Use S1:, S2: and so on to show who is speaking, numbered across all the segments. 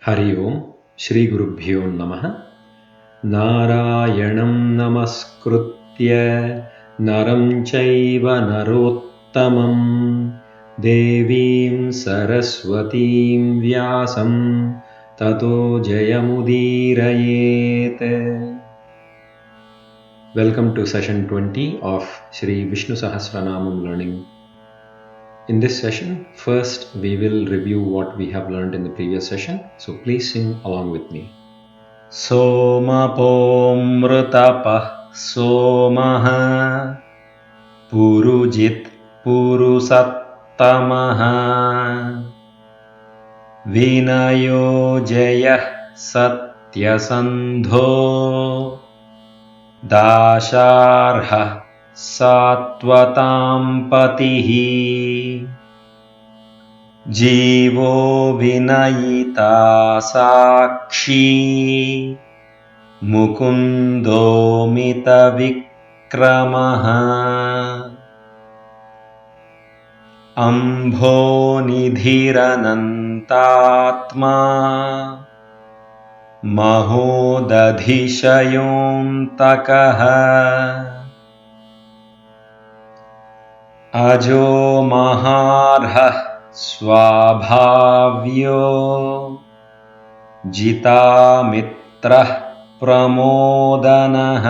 S1: हरि ओम श्री गुरुभ्यो नमः। नारायणं नमस्कृत्य नरं चैव नरोत्तमं देवीं सरस्वतीं व्यासं ततो जयमुदीरयेत्। Welcome to session 20 of Shri Vishnu Sahasranamam learning. In this session, first we will review what we have learned in the previous session. So please sing along with me. सोमपोऽमृतपः सोमः Purujit पुरुषत्तमः विनयो जयः सत्यसन्धो दाशार्हः सात्वतां पतिः जीवो विनयिता साक्षी मुकुन्दो मितविक्रमः अम्भोनिधिरनन्तात्मा महोदधिशयोऽन्तकः अजो महार्हः स्वाभाव्यो जितामित्रः प्रमोदनः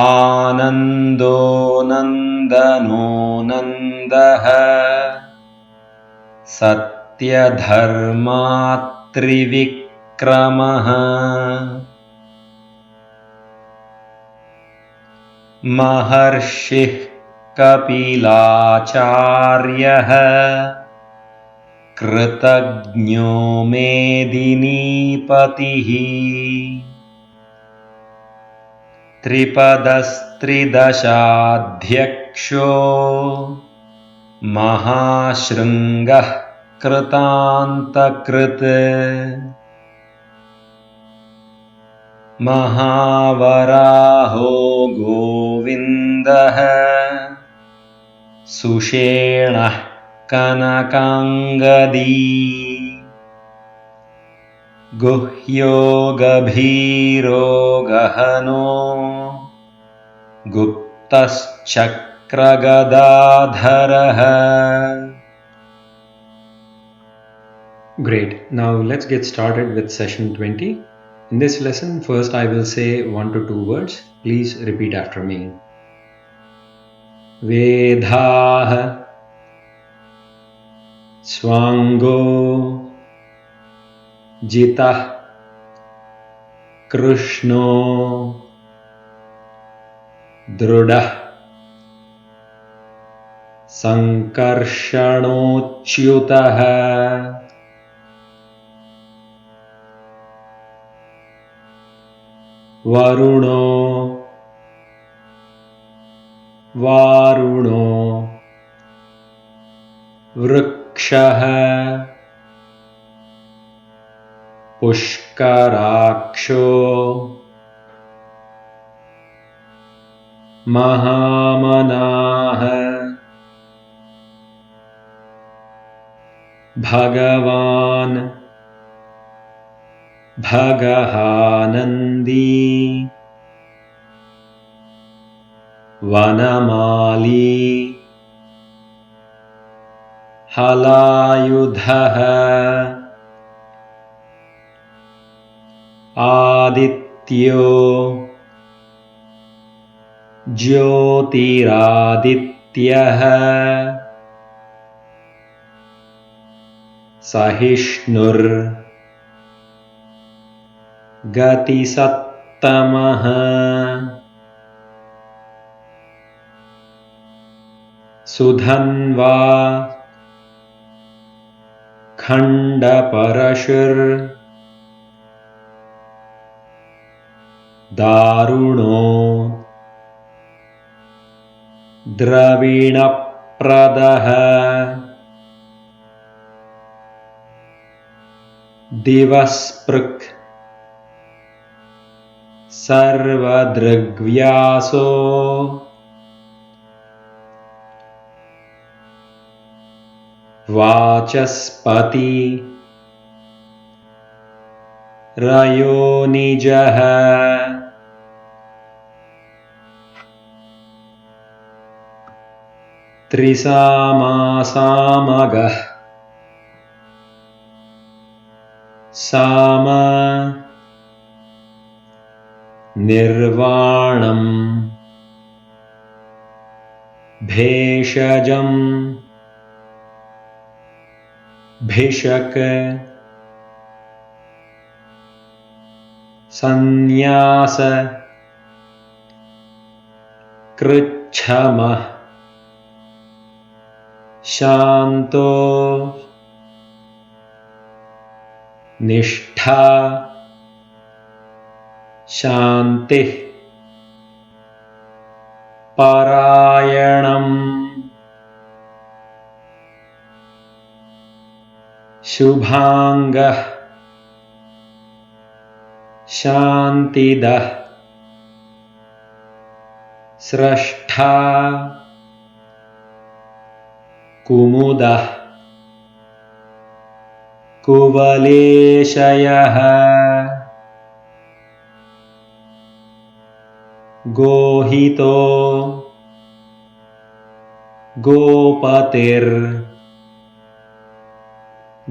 S1: आनन्दो नन्दनो नन्दः सत्यधर्मात्रिविक्रमः महर्षिः कपिलाचार्यः कृतज्ञो मेदिनीपतिः त्रिपदस्त्रिदशाध्यक्षो महाशृङ्गः कृतान्तकृत् महावराहो गोविन्दः सुषेणः कनकाङ्गदी गुह्यो गभीरो गहनो गुप्तश्चक्रगदाधरः. Great. Now let's get started with session 20. In this lesson, first I will say 1 to 2 words. Please repeat after me. Vedhah Swango Jitah Krishno Drudah Sankarshanochyutah Varuno Varuno Vrukshah Pushkaraksho Mahamanah Bhagavan Bhagahanandi Vanamali Halayudhah Adityo Jyotiraदित्यः Sahishnur Gatisattamah Sudhanva Khandaparashur Daruno Dravinapradah Divasprik Sarvadrigvyaso वाचस्पति रयोनिजः त्रिसामासामगः साम निर्वाणम् भेषजम् भिषक संन्यास कृच्छमः शान्तो निष्ठा शान्तिः परायणम् शुभांगः शान्तिदः स्रष्टा कुमुदः कुवलेशयः गोहितो गोपतिर्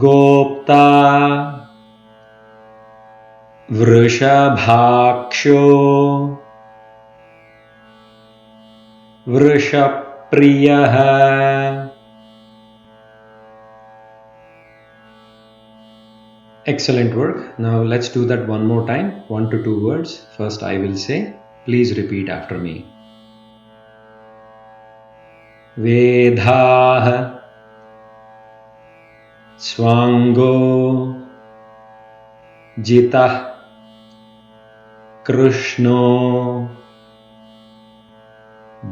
S1: गोप्ता वृषभाक्षो वृषप्रियः Excellent work. Now let's do that one more time. 1 to 2 words. First I will say. Please repeat after me. Vedhah Swango Jitah Krishno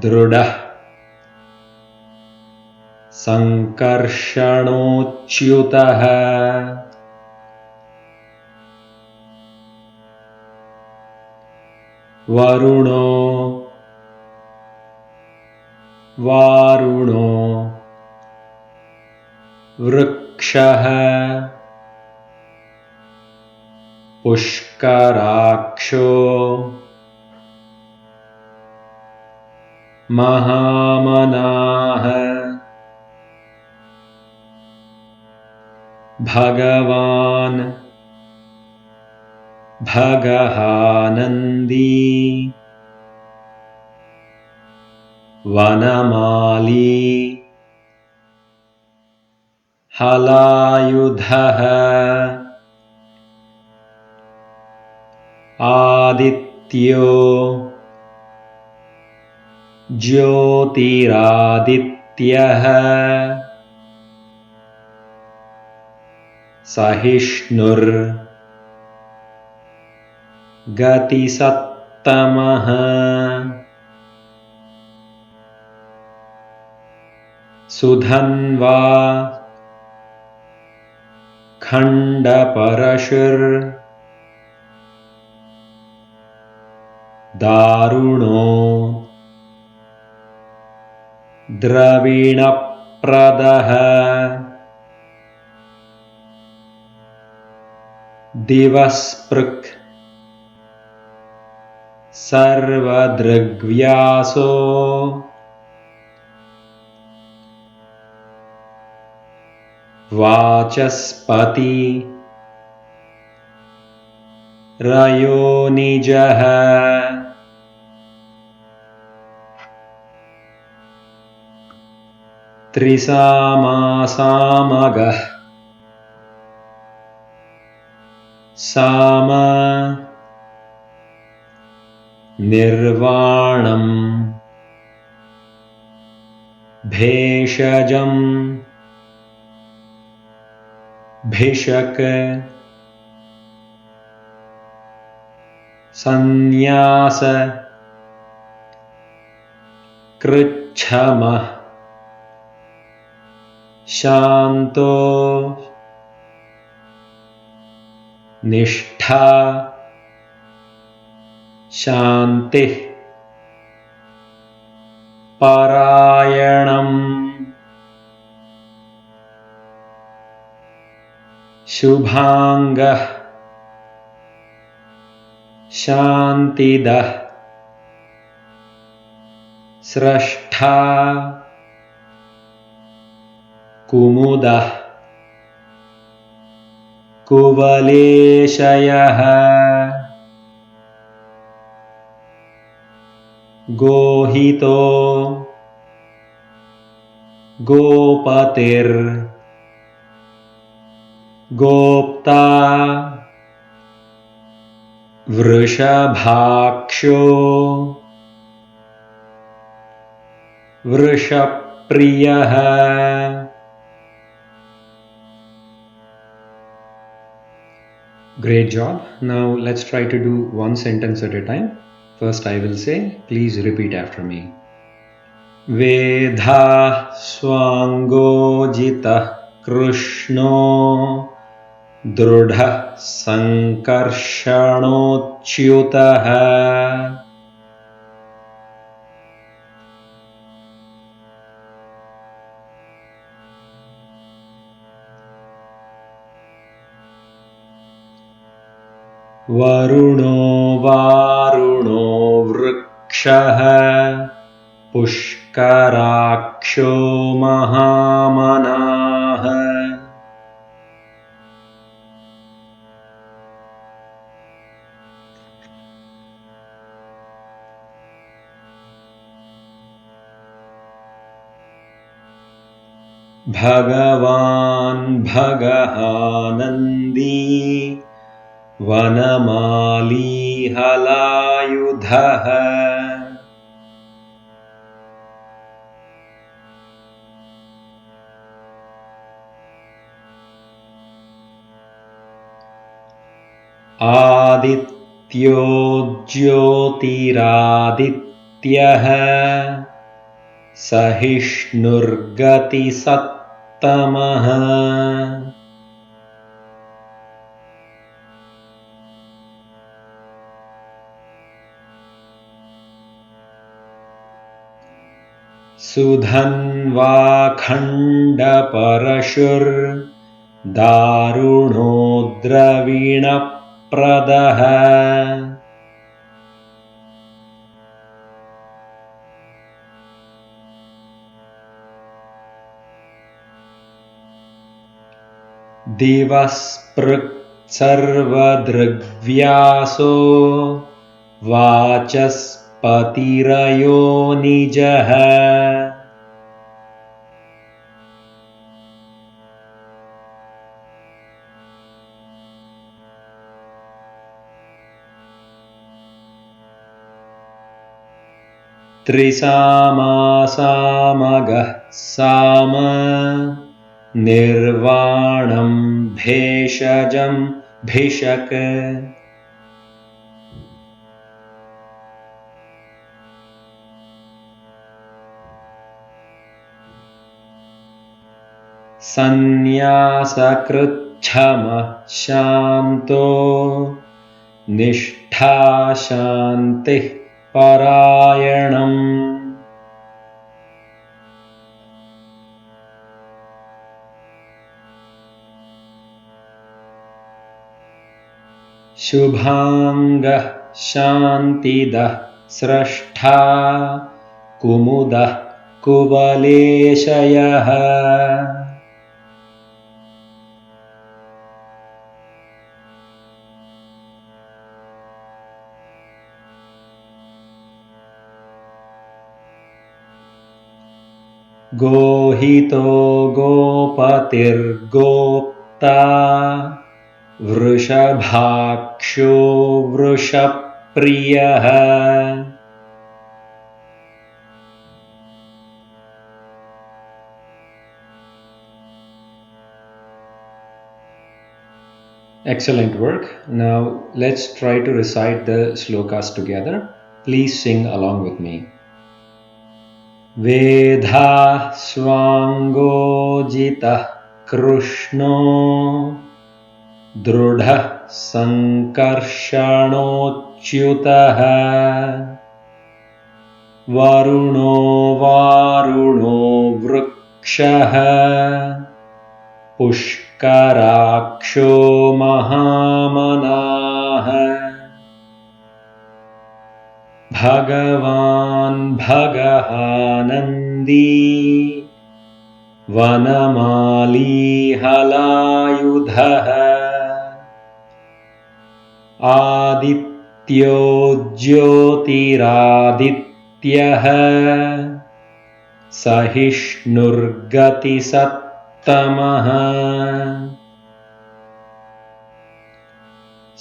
S1: Drudah Sankarshanochyutah Varuno Varuno Vrukshah Pushkaraksho Mahamanah Bhagavan Bhagahanandi Vanamali Halayudhah Adityo Jyotiraadityah Sahishnur Gatisattamah Sudhanva Khandaparashur Daruno Dravinapradah Divasprik Sarvadrigvyaso Vachaspati Rayonijah Trisamasamagah Sama Nirvanam Bheshajam Bhishak Sannyasa Krichamah Shanto Nishtha Shantih Parayanam शुभांगः शांतिदः स्रष्टा कुमुदः कुवलेशयः गोहितो गोपतिर् गोप्ता वृषभाक्षो वृषप्रियः। Great job. Now let's try to do one sentence at a time. First I will say, please repeat after me. Vedha swango jitah कृष्णो दृढः संकर्षणोच्युतः वरुणो वारुणो वृक्षः पुष्कराक्षो महामनाः भगवान् भगहानन्दी वनमाली हलायुधः आदित्यो ज्योतिरादित्यः सहिष्णुर्गतिसत्तमः सुधन्वाखण्डपरशुर्दारुणो द्रविणप्रदः दिवस्पृक् सर्वदृग्व्यासो वाचस्पतिरयोनिजः त्रिसामासामगः साम निर्वाणं भेषजं भिषक् संन्यासकृच्छमः शान्तो निष्ठा शान्तिः परायणम् शुभांगः शांतिदः स्रष्टा कुमुदः कुवलेशयः गोहितो गोपतिर्गोप्ता वृषभाक्षो वृषप्रियः Excellent work. Now let's try to recite the slokas together. Please sing along with me. Vedha swango jitah कृष्णो दृढः संकर्षणोच्युतः वरुणो वारुणो वृक्षः पुष्कराक्षो महामनाः भगवान् भगहानन्दी वनमाली हलायुधः आदित्यो ज्योतिरादित्यः सहिष्णुर्गतिसत्तमः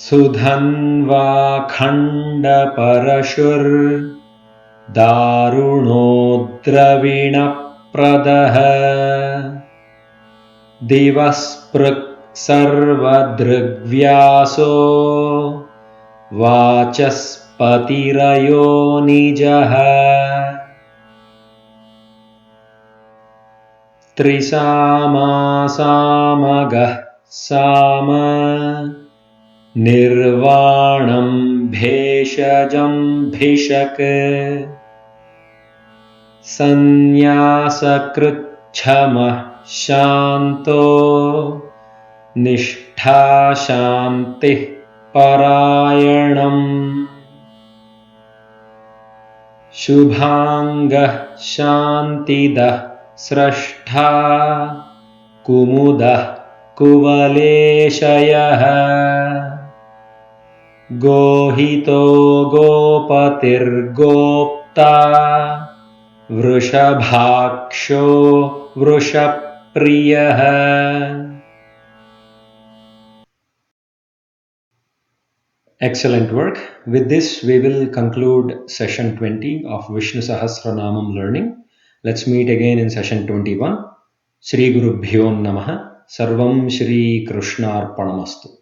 S1: सुधन्वा खण्डपरशुर्दारुणो द्रविणप्रदः दिवस्पृक् सर्वदृग्व्यासो वाचस्पतिरयोनिजः त्रिसामासामगः साम निर्वाणं भेषजं भिषक् सन्न्यासकृच्छमः शान्तो निष्ठा शान्तिः परायणम् शुभांगः शान्तिदः स्रष्टा कुमुदः कुवलेशयः गोहितो गोपतिर्गोप्ता वृषभाक्षो वृषप्रियः Excellent work. With this, we will conclude session 20 of Vishnu Sahasranamam learning. Let's meet again in session 21. Shri Gurubhyo Namaha. Sarvam Shri Krishnarpanamastu.